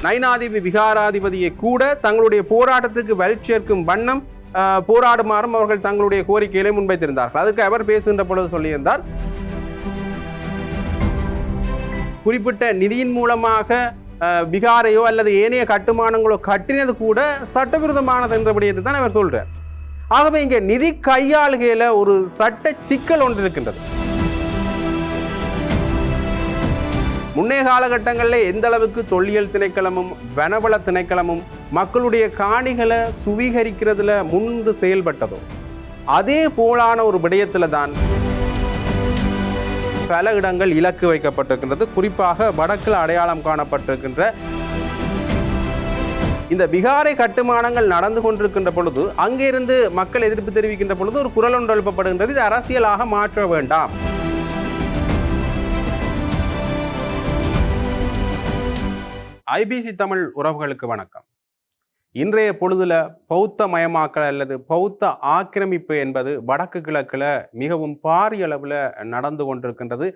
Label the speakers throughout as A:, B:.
A: நைனாதீப விகாராதிபதியை கூட தங்களுடைய போராட்டத்துக்கு வலுச்சேர்க்கும் வண்ணம் போராடுமாறும் அவர்கள் தங்களுடைய கோரிக்கைகளை முன்வைத்திருந்தார்கள். அதுக்கு அவர் பேசுகின்ற பொழுது சொல்லியிருந்தார், குறிப்பிட்ட நிதியின் மூலமாக விகாரையோ அல்லது ஏனைய கட்டுமானங்களோ கட்டினது கூட சட்டவிரோதமானது என்றபடியது தான் அவர் சொல்றார். ஆகவே இங்கே நிதி கையாளுகையில ஒரு சட்ட சிக்கல் ஒன்று இருக்கின்றது. முன்னைய காலகட்டங்களில் எந்த அளவுக்கு தொல்லியல் திணைக்களமும் வனவள திணைக்களமும் மக்களுடைய காணிகளை சுவீகரிக்கிறதுல முன்பு செயல்பட்டதோ அதே போலான ஒரு விடயத்தில் தான் பல இடங்கள் இலக்கு வைக்கப்பட்டிருக்கின்றது. குறிப்பாக வடக்கில் அடையாளம் காணப்பட்டிருக்கின்ற இந்த விகாரை கட்டுமானங்கள் நடந்து கொண்டிருக்கின்ற பொழுது அங்கிருந்து மக்கள் எதிர்ப்பு தெரிவிக்கின்ற பொழுது ஒரு குரல் ஒன்று எழுப்பப்படுகின்றது, இது அரசியலாக மாற்ற வேண்டாம். ஐபிசி தமிழ் உறவுகளுக்கு வணக்கம். இன்றைய பொழுதுல பௌத்த மயமாக்கல் அல்லது பௌத்த ஆக்கிரமிப்பு என்பது வடக்கு கிழக்கில் மிகவும் பாரிய அளவில் நடந்து கொண்டிருக்கின்றது.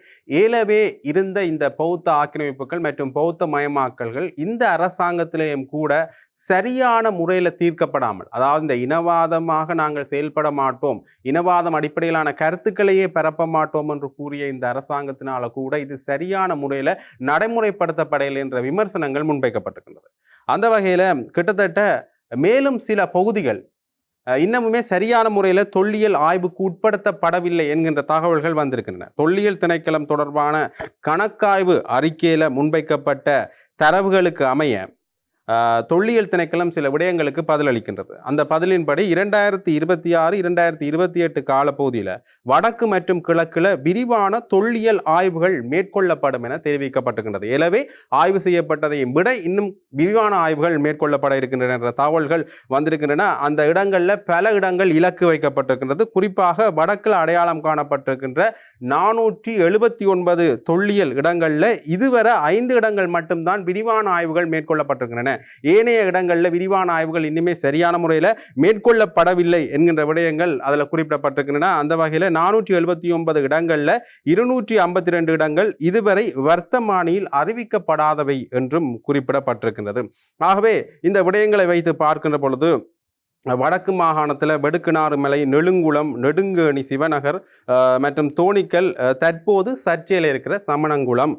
A: ஏலவே இருந்த இந்த பௌத்த ஆக்கிரமிப்புகள் மற்றும் பௌத்த மயமாக்கல்கள் இந்த அரசாங்கத்திலேயும் கூட சரியான முறையில் தீர்க்கப்படாமல், அதாவது இந்த இனவாதமாக நாங்கள் செயல்பட மாட்டோம், இனவாதம் அடிப்படையிலான கருத்துக்களையே பரப்ப மாட்டோம் என்று கூறிய இந்த அரசாங்கத்தினால கூட இது சரியான முறையில் நடைமுறைப்படுத்தப்படவில்லை என்ற விமர்சனங்கள் முன்வைக்கப்பட்டிருக்கின்றது. அந்த வகையில் கிட்டத்தட்ட மேலும் சில பகுதிகள் இன்னமுமே சரியான முறையில் தொல்லியல் ஆய்வுக்கு உட்படுத்தப்படவில்லை என்கின்ற தகவல்கள் வந்திருக்கின்றன. தொல்லியல் திணைக்களம் தொடர்பான கணக்காய்வு அறிக்கையில் முன்வைக்கப்பட்ட தரவுகளுக்கு அமைய தொல்லியல் திணைக்களம் சில விடயங்களுக்கு பதிலளிக்கின்றது. அந்த பதிலின்படி 2026-2028 காலப்பகுதியில் வடக்கு மற்றும் கிழக்கில் விரிவான தொல்லியல் ஆய்வுகள் மேற்கொள்ளப்படும் என தெரிவிக்கப்பட்டிருக்கின்றது. எனவே ஆய்வு செய்யப்பட்டதையும் விட இன்னும் விரிவான ஆய்வுகள் மேற்கொள்ளப்பட இருக்கின்றன என்ற தகவல்கள் வந்திருக்கின்றன. அந்த இடங்களில் பல இடங்கள் இலக்கு வைக்கப்பட்டிருக்கின்றது. குறிப்பாக வடக்கில் அடையாளம் காணப்பட்டிருக்கின்ற 479 தொல்லியல் இடங்களில் இதுவரை 5 இடங்கள் மட்டும்தான் விரிவான ஆய்வுகள் மேற்கொள்ளப்பட்டிருக்கின்றன. ஏனைய இடங்களில் விரிவான ஆய்வுகள் இன்னுமே சரியான முறையில் மேற்கொள்ளப்படவில்லை என்கின்ற விடயங்கள் அதில் குறிப்பிடப்பட்டிருக்கின்றன. அந்த வகையில் 479 இடங்களில் 252 இடங்கள் இதுவரை வர்த்தமானியில் அறிவிக்கப்படாதவை என்றும் குறிப்பிடப்பட்டிருக்கின்றது. ஆகவே இந்த விடயங்களை வைத்து பார்க்கின்ற பொழுது வடக்கு மாகாணத்தில் வெடுக்குநாறு மலை, நெடுங்குளம், நெடுங்கேணி, சிவநகர் மற்றும் தோணிக்கல், தற்போது சர்ச்சையில் இருக்கிற சமணங்குளம்,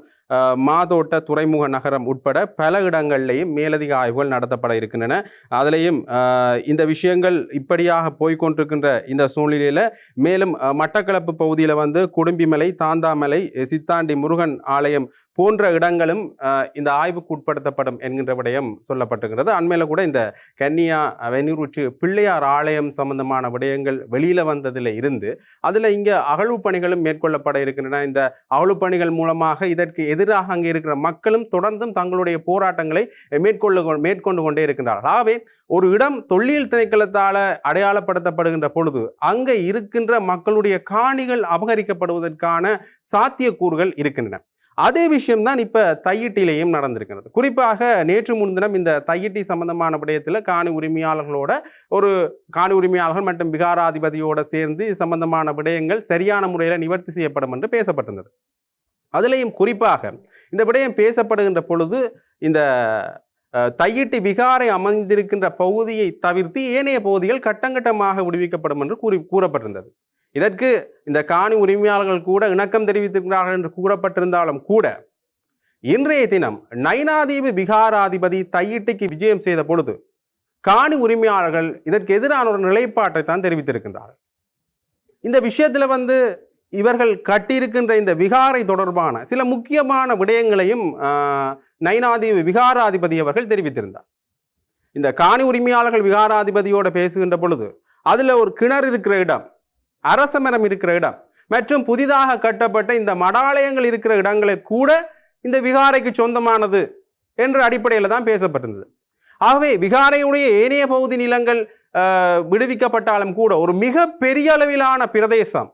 A: மாதோட்ட துறைமுக நகரம் உட்பட பல இடங்கள்லையும் மேலதிக ஆய்வுகள் நடத்தப்பட இருக்கின்றன. அதிலையும் இந்த விஷயங்கள் இப்படியாக போய்கொண்டிருக்கின்ற இந்த சூழ்நிலையில் மேலும் மட்டக்களப்பு பகுதியில் குடும்பிமலை, தாந்தாமலை, சித்தாண்டி முருகன் ஆலயம் போன்ற இடங்களும் இந்த ஆய்வுக்கு உட்படுத்தப்படும் என்கின்ற விடயம் சொல்லப்பட்டிருக்கிறது. அண்மையில் கூட இந்த கன்னியா வெண்ணூற்று பிள்ளையார் ஆலயம் சம்பந்தமான விடயங்கள் வெளியில் வந்ததில் இருந்து அதில் இங்கே அகழ்வு பணிகளும் மேற்கொள்ளப்பட இருக்கின்றன. இந்த அகழ்வு பணிகள் மூலமாக இதற்கு எதிராக அங்கே இருக்கிற மக்களும் தொடர்ந்தும் தங்களுடைய போராட்டங்களை மேற்கொண்டு கொண்டே இருக்கின்றார்கள். ஆகவே ஒரு இடம் தொல்லியல் திணைக்களத்தால் அடையாளப்படுத்தப்படுகின்ற பொழுது அங்கே இருக்கின்ற மக்களுடைய காணிகள் அபகரிக்கப்படுவதற்கான சாத்தியக்கூறுகள் இருக்கின்றன. அதே விஷயம்தான் இப்போ தையிட்டிலேயும் நடந்திருக்கிறது. குறிப்பாக நேற்று முன்தினம் இந்த தையிட்டி சம்பந்தமான விடயத்தில் காணி உரிமையாளர்கள் மற்றும் விகாராதிபதியோடு சேர்ந்து சம்பந்தமான விடயங்கள் சரியான முறையில் நிவர்த்தி செய்யப்படும் என்று பேசப்பட்டிருந்தது. அதிலையும் குறிப்பாக இந்த விடயம் பேசப்படுகின்ற பொழுது இந்த தையிட்டி விகாரை அமைந்திருக்கின்ற பகுதியை தவிர்த்து ஏனைய பகுதிகள் கட்டங்கட்டமாக விடுவிக்கப்படும் என்று கூறப்பட்டிருந்தது. இதற்கு இந்த காணி உரிமையாளர்கள் கூட இணக்கம் தெரிவித்திருக்கிறார்கள் என்று கூறப்பட்டிருந்தாலும் கூட இன்றைய தினம் நைனாதீப விகாராதிபதி தையிட்டிக்கு விஜயம் செய்த பொழுது காணி உரிமையாளர்கள் இதற்கு எதிரான ஒரு நிலைப்பாட்டை தான் தெரிவித்திருக்கின்றார்கள். இந்த விஷயத்தில் இவர்கள் கட்டியிருக்கின்ற இந்த விகாரை தொடர்பான சில முக்கியமான விடயங்களையும் நைனாதீப விகாராதிபதி அவர்கள் தெரிவித்திருந்தார். இந்த காணி உரிமையாளர்கள் விகாராதிபதியோடு பேசுகின்ற பொழுது அதில் ஒரு கிணறு இருக்கிற இடம், அரச மரம் இருக்கிற இடம் மற்றும் புதிதாக கட்டப்பட்ட இந்த மடாலயங்கள் இருக்கிற இடங்களை கூட இந்த விகாரைக்கு சொந்தமானது என்ற அடிப்படையில் தான் பேசப்பட்டிருந்தது. ஆகவே விகாரையுடைய ஏனைய பகுதி நிலங்கள் விடுவிக்கப்பட்டாலும் கூட ஒரு மிக பெரிய அளவிலான பிரதேசம்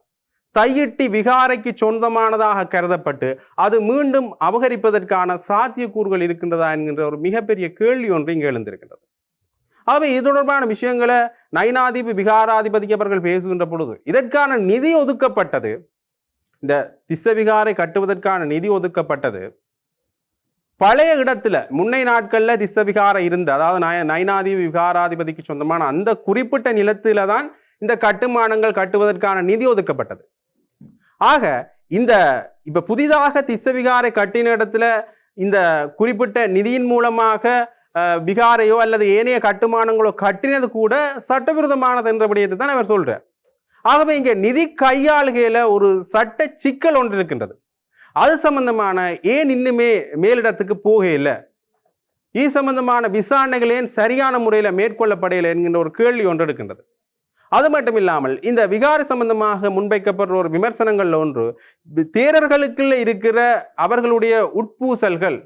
A: தையிட்டி விகாரைக்கு சொந்தமானதாக கருதப்பட்டு அது மீண்டும் அபகரிப்பதற்கான சாத்தியக்கூறுகள் இருக்கின்றதா என்கின்ற ஒரு மிகப்பெரிய கேள்வி ஒன்று இங்கே எழுந்திருக்கின்றது. ஆகவே இது தொடர்பான விஷயங்களை நைனாதீப விகாராதிபதி அவர்கள் பேசுகின்ற பொழுது இதற்கான நிதி ஒதுக்கப்பட்டது, இந்த திஸ்ஸ விகாரை கட்டுவதற்கான நிதி ஒதுக்கப்பட்டது பழைய இடத்துல முன்னை நாட்களில் திஸ்ஸ விகாரம் இருந்த, அதாவது நைனாதீவு விகாராதிபதிக்கு சொந்தமான அந்த குறிப்பிட்ட நிலத்தில தான் இந்த கட்டுமானங்கள் கட்டுவதற்கான நிதி ஒதுக்கப்பட்டது. ஆக இந்த இப்ப புதிதாக திஸ்ஸ விகாரை கட்டின இடத்துல இந்த குறிப்பிட்ட நிதியின் மூலமாக விகாரையோ அல்லது ஏனைய கட்டுமானங்களோ கட்டினது கூட சட்டவிரோதமானது என்ற விடயத்தை தான் அவர் சொல்றார். ஆகவே இங்கே நிதி கையாளுகையில ஒரு சட்ட சிக்கல் ஒன்று இருக்கின்றது. அது சம்பந்தமான ஏன் இன்னுமே மேலிடத்துக்கு போக இல்லை, இது சம்பந்தமான விசாரணைகள் ஏன் சரியான முறையில் மேற்கொள்ளப்படையில்லை என்கின்ற ஒரு கேள்வி ஒன்று இருக்கின்றது. அது மட்டும் இல்லாமல் இந்த விகார சம்பந்தமாக முன்வைக்கப்படுற ஒரு விமர்சனங்கள்ல ஒன்று, தேரர்களுக்குள்ள இருக்கிற அவர்களுடைய உட்பூசல்கள்,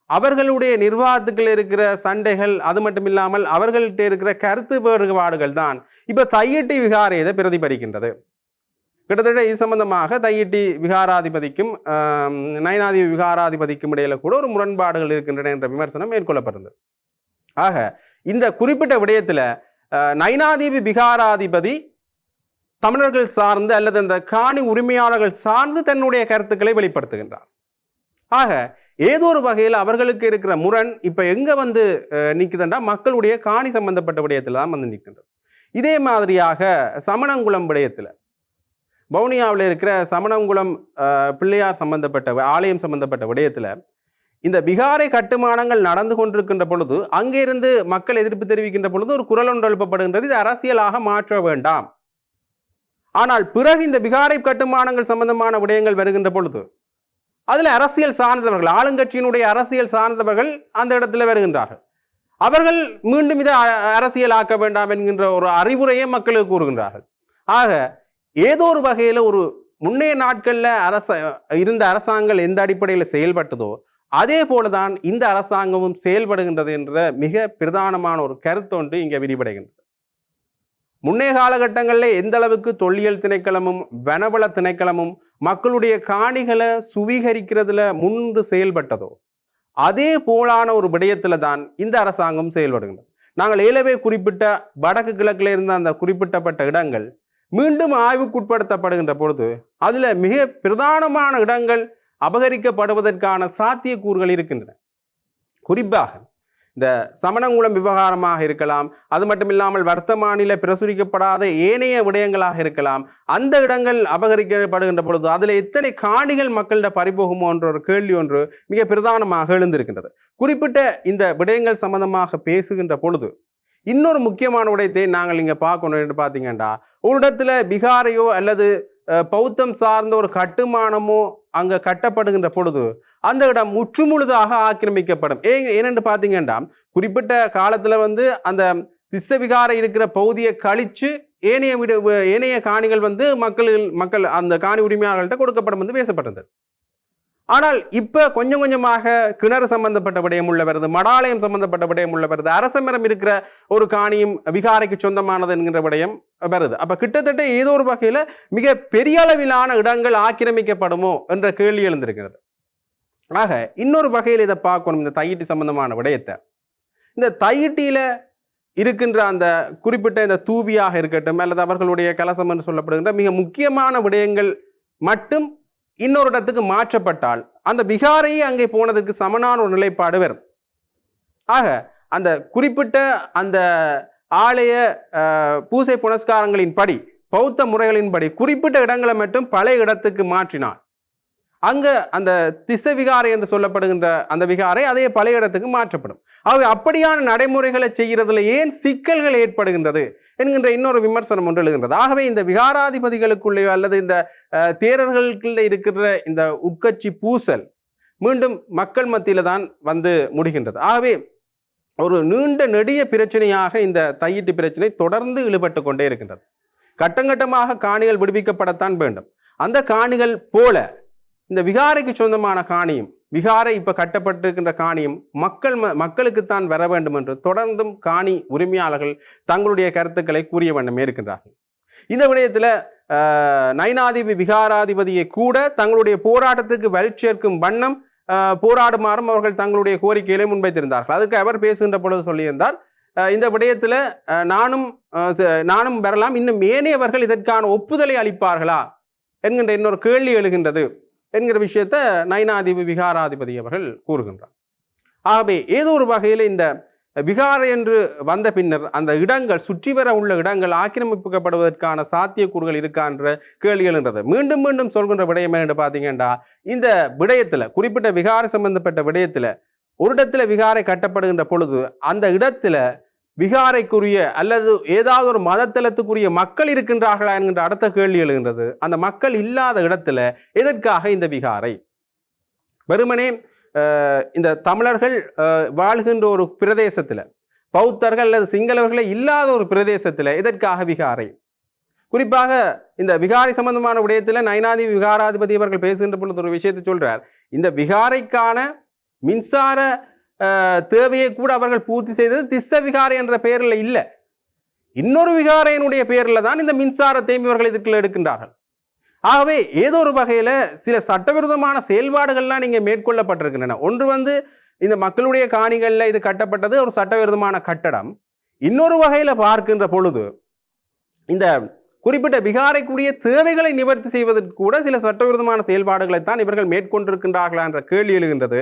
A: அவர்களுடைய நிர்வாகத்துக்குள்ள இருக்கிற சண்டைகள், அது மட்டும் இல்லாமல் அவர்கள்ட்ட இருக்கிற கருத்து வேறுபாடுகள் தான் இப்ப தையிட்டி விகாரையை பிரதிபலிக்கின்றது. கிட்டத்தட்ட இது சம்பந்தமாக தையிட்டி விகாராதிபதிக்கும் நைனாதீவு விகாராதிபதிக்கும் இடையில கூட ஒரு முரண்பாடுகள் இருக்கின்றன என்ற விமர்சனம் மேற்கொள்ளப்படுகிறது. ஆக இந்த குறிப்பிட்ட விடயத்துல நைனாதீவு விகாராதிபதி தமிழர்கள் சார்ந்து அல்லது அந்த காணி உரிமையாளர்கள் சார்ந்து தன்னுடைய கருத்துக்களை வெளிப்படுத்துகின்றார். ஆக ஏதோ ஒரு வகையில் அவர்களுக்கு இருக்கிற முரண் இப்ப எங்க வந்து நிற்குதுண்டா, மக்களுடைய காணி சம்பந்தப்பட்ட விடயத்தில் தான் வந்து நிற்கின்றது. இதே மாதிரியாக சமணங்குளம் விடயத்தில், வவுனியாவில் இருக்கிற சமணங்குளம் பிள்ளையார் சம்பந்தப்பட்ட ஆலயம் சம்பந்தப்பட்ட விடயத்தில் இந்த விகாரை கட்டுமானங்கள் நடந்து கொண்டிருக்கின்ற பொழுது அங்கிருந்து மக்கள் எதிர்ப்பு தெரிவிக்கின்ற பொழுது ஒரு குரல் ஒன்று எழுப்பப்படுகின்றது, இது அரசியலாக மாற்ற வேண்டாம். ஆனால் பிறகு இந்த விகாரை கட்டுமானங்கள் சம்பந்தமான விடயங்கள் வருகின்ற பொழுது அதில் அரசியல் சார்ந்தவர்கள், ஆளுங்கட்சியினுடைய அரசியல் சார்ந்தவர்கள் அந்த இடத்துல வருகின்றார்கள். அவர்கள் மீண்டும் இதை அரசியலாக்க வேண்டாம் என்கின்ற ஒரு அறிவுரையை மக்களுக்கு கூறுகின்றார்கள். ஆக ஏதோ ஒரு வகையில் ஒரு முன்னைய நாட்களில் இருந்த அரசாங்கம் எந்த அடிப்படையில் செயல்பட்டதோ அதே போலதான் இந்த அரசாங்கமும் செயல்படுகின்றது என்ற மிக பிரதானமான ஒரு கருத்தொன்று இங்கே விரிவடைகின்றது. முன்னைய காலகட்டங்களில் எந்த அளவுக்கு தொல்லியல் திணைக்களமும் வனவள திணைக்களமும் மக்களுடைய காணிகளை சுவீகரிக்கிறதுல முன்பு செயல்பட்டதோ அதே போலான ஒரு விடயத்துல தான் இந்த அரசாங்கம் செயல்படுகின்றது. நாங்கள் ஏலவே குறிப்பிட்ட வடக்கு கிழக்கில் இருந்த அந்த குறிப்பிட்டப்பட்ட இடங்கள் மீண்டும் ஆய்வுக்குட்படுத்தப்படுகின்ற பொழுது அதுல மிக பிரதானமான இடங்கள் அபகரிக்கப்படுவதற்கான சாத்தியக்கூறுகள் இருக்கின்றன. குறிப்பாக இந்த சமணங்குளம் விவகாரமாக இருக்கலாம், அது மட்டும் இல்லாமல் வர்த்தமானில பிரசுரிக்கப்படாத ஏனைய விடயங்களாக இருக்கலாம். அந்த இடங்கள் அபகரிக்கப்படுகின்ற பொழுது அதில் எத்தனை காணிகள் மக்களிட பறிபோகுமோ என்ற ஒரு கேள்வி ஒன்று மிக பிரதானமாக எழுந்திருக்கின்றது. குறிப்பிட்ட இந்த விடயங்கள் சம்பந்தமாக பேசுகின்ற பொழுது இன்னொரு முக்கியமான விடயத்தை நாங்கள் இங்கே பார்க்கணும் என்று பார்த்தீங்கன்னா, ஒரு இடத்துல விகாரையோ அல்லது பௌத்தம் சார்ந்த ஒரு கட்டுமானமோ அங்க கட்டப்படுகின்ற பொழுது அந்த இடம் முற்றுமுழுதாக ஆக்கிரமிக்கப்படும். ஏனென்று பார்த்தீங்கன்னா, குறிப்பிட்ட காலத்துல வந்து அந்த திஸ்ஸ விகாரை இருக்கிற பகுதியை கழிச்சு ஏனைய காணிகள் வந்து மக்கள் அந்த காணி உரிமையாளர்கள்ட்ட கொடுக்கப்படும் வந்து பேசப்பட்டது. ஆனால் இப்ப கொஞ்சம் கொஞ்சமாக கிணறு சம்பந்தப்பட்ட விடயம் உள்ள வருது, மடாலயம் சம்பந்தப்பட்ட விடயம் உள்ள வருது, அரசமரம் இருக்கிற ஒரு காணியும் விகாரைக்கு சொந்தமானது என்கின்ற விடயம் வருது. அப்ப கிட்டத்தட்ட ஏதோ ஒரு வகையில மிக பெரிய அளவிலான இடங்கள் ஆக்கிரமிக்கப்படுமோ என்ற கேள்வி எழுந்திருக்கிறது. ஆக இன்னொரு வகையில் இதை பார்க்கணும். இந்த தையிட்டி சம்பந்தமான விடயத்தை, இந்த தையிட்டியில இருக்கின்ற அந்த குறிப்பிட்ட இந்த தூபியாக இருக்கட்டும் அல்லது அவர்களுடைய கலசம் என்று சொல்லப்படுகின்ற மிக முக்கியமான விடயங்கள் மட்டும் இன்னொரு இடத்துக்கு மாற்றப்பட்டால் அந்த விகாரையே அங்கே போனதுக்கு சமனான ஒரு நிலைப்பாடு வரும். ஆக அந்த குறிப்பிட்ட அந்த ஆலய பூசை புனஸ்காரங்களின் படி, பௌத்த முறைகளின்படி குறிப்பிட்ட இடங்களை மட்டும் பழைய இடத்துக்கு மாற்றினார் அங்க அந்த திஸ்ஸ விகாரை என்று சொல்லப்படுகின்ற அந்த விகாரை அதே பழைய இடத்துக்கு மாற்றப்படும். ஆகவே அப்படியான நடைமுறைகளை செய்கிறதுல ஏன் சிக்கல்கள் ஏற்படுகின்றது என்கின்ற இன்னொரு விமர்சனம் ஒன்று எழுகின்றது. ஆகவே இந்த விகாராதிபதிகளுக்குள்ளேயோ அல்லது இந்த தேரர்களுக்குள்ளே இருக்கிற இந்த உட்கட்சி பூசல் மீண்டும் மக்கள் மத்தியில தான் வந்து முடிகின்றது. ஆகவே ஒரு நீண்ட நெடிய பிரச்சனையாக இந்த தையிட்டு பிரச்சனை தொடர்ந்து இழுபட்டு கொண்டே இருக்கின்றது. கட்டங்கட்டமாக காணிகள் விடுவிக்கப்படத்தான் வேண்டும். அந்த காணிகள் போல இந்த விகாரைக்கு சொந்தமான காணியும், விகாரை இப்ப கட்டப்பட்டிருக்கின்ற காணியும் மக்களுக்குத்தான் வர வேண்டும் என்று தொடர்ந்தும் காணி உரிமையாளர்கள் தங்களுடைய கருத்துக்களை கூறிய வண்ணமே இருக்கின்றார்கள். இந்த விடயத்துல நைனாதீவு விகாராதிபதியை கூட தங்களுடைய போராட்டத்துக்கு வலுச்சேர்க்கும் வண்ணம் போராடுமாறும் அவர்கள் தங்களுடைய கோரிக்கைகளை முன்வைத்திருந்தார்கள். அதுக்கு அவர் பேசுகின்ற பொழுது சொல்லியிருந்தார், இந்த விடயத்துல நானும் வரலாம், இன்னும் ஏனையவர்கள் இதற்கான ஒப்புதலை அளிப்பார்களா என்கின்ற இன்னொரு கேள்வி எழுகின்றது என்கிற விஷயத்தை நயினாதிபதி விகாராதிபதி அவர்கள் கூறுகின்றார். ஆகவே ஏதோ ஒரு வகையில் இந்த விகார என்று வந்த பின்னர் அந்த இடங்கள் சுற்றி வர உள்ள இடங்கள் ஆக்கிரமிக்கப்படுவதற்கான சாத்தியக்கூறுகள் இருக்கான்ற கேள்விகள் என்றது மீண்டும் மீண்டும் சொல்கின்ற விடயம் என்று பார்த்தீங்கன்னா, இந்த விடயத்தில் குறிப்பிட்ட விகார சம்பந்தப்பட்ட விடயத்தில் ஒரு இடத்துல விகாரை கட்டப்படுகின்ற பொழுது அந்த இடத்துல விகாரைக்குரிய அல்லது ஏதாவது ஒரு மதத்தலத்துக்குரிய மக்கள் இருக்கின்றார்களா என்கின்ற அடுத்த கேள்வி எழுகின்றது. அந்த மக்கள் இல்லாத இடத்துல எதற்காக இந்த விகாரை? வெறுமனே இந்த தமிழர்கள் வாழ்கின்ற ஒரு பிரதேசத்தில், பௌத்தர்கள் அல்லது சிங்களவர்களே இல்லாத ஒரு பிரதேசத்தில் எதற்காக விகாரை? குறிப்பாக இந்த விகாரை சம்பந்தமான விடயத்தில் நயினாதிபதி விகாராதிபதி அவர்கள் பேசுகின்ற பொழுது ஒரு விஷயத்தை சொல்றார். இந்த விகாரைக்கான மின்சார தேவையை கூட அவர்கள் பூர்த்தி செய்தது திஸ்ஸ விகாரை என்ற பெயரில் இல்லை, இன்னொரு விகாரையினுடைய பெயரில் தான் இந்த மின்சாரத்தையும் இவர்கள் இதற்குள்ள எடுக்கின்றார்கள். ஆகவே ஏதோ ஒரு வகையில் சில சட்டவிரோதமான செயல்பாடுகள்லாம் நீங்கள் மேற்கொள்ளப்பட்டிருக்கின்றன. ஒன்று இந்த மக்களுடைய காணிகளில் இது கட்டப்பட்டது ஒரு சட்டவிரோதமான கட்டடம். இன்னொரு வகையில் பார்க்கின்ற பொழுது இந்த குறிப்பிட்ட விகாரைக்குரிய தேவைகளை நிவர்த்தி செய்வதற்கு கூட சில சட்டவிரோதமான செயல்பாடுகளைத்தான் இவர்கள் மேற்கொண்டிருக்கின்றார்களா என்ற கேள்வி எழுகின்றது.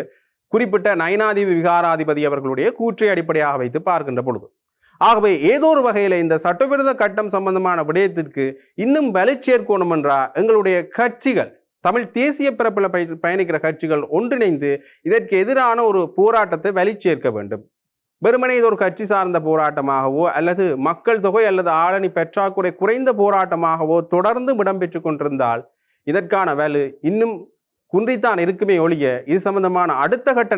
A: குறிப்பிட்ட நயினாதிபதி விகாராதிபதி அவர்களுடைய கூற்றை அடிப்படையாக வைத்து பார்க்கின்ற பொழுது. ஆகவே ஏதோ ஒரு வகையில் இந்த சட்டவிரோத கட்டம் சம்பந்தமான விடயத்திற்கு இன்னும் வலு சேர்க்கணும் என்றால் எங்களுடைய கட்சிகள், தமிழ் தேசிய பரப்பில் பயணிக்கிற கட்சிகள் ஒன்றிணைந்து இதற்கு எதிரான ஒரு போராட்டத்தை வலு சேர்க்க வேண்டும். வெறுமனே இது ஒரு கட்சி சார்ந்த போராட்டமாகவோ அல்லது மக்கள் தொகை அல்லது ஆளணி பற்றாக்குறை குறைந்த போராட்டமாகவோ தொடர்ந்து இடம்பெற்று கொண்டிருந்தால் இதற்கான வலு இன்னும் குன்றித்தான் இருக்குமே ஒழிய இது சம்பந்தமான அடுத்த கட்ட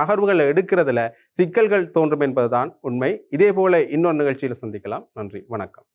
A: நகர்வுகள் எடுக்கிறதுல சிக்கல்கள் தோன்றும் என்பதுதான் உண்மை. இதே போல இன்னொரு நிகழ்ச்சியில் சந்திக்கலாம். நன்றி, வணக்கம்.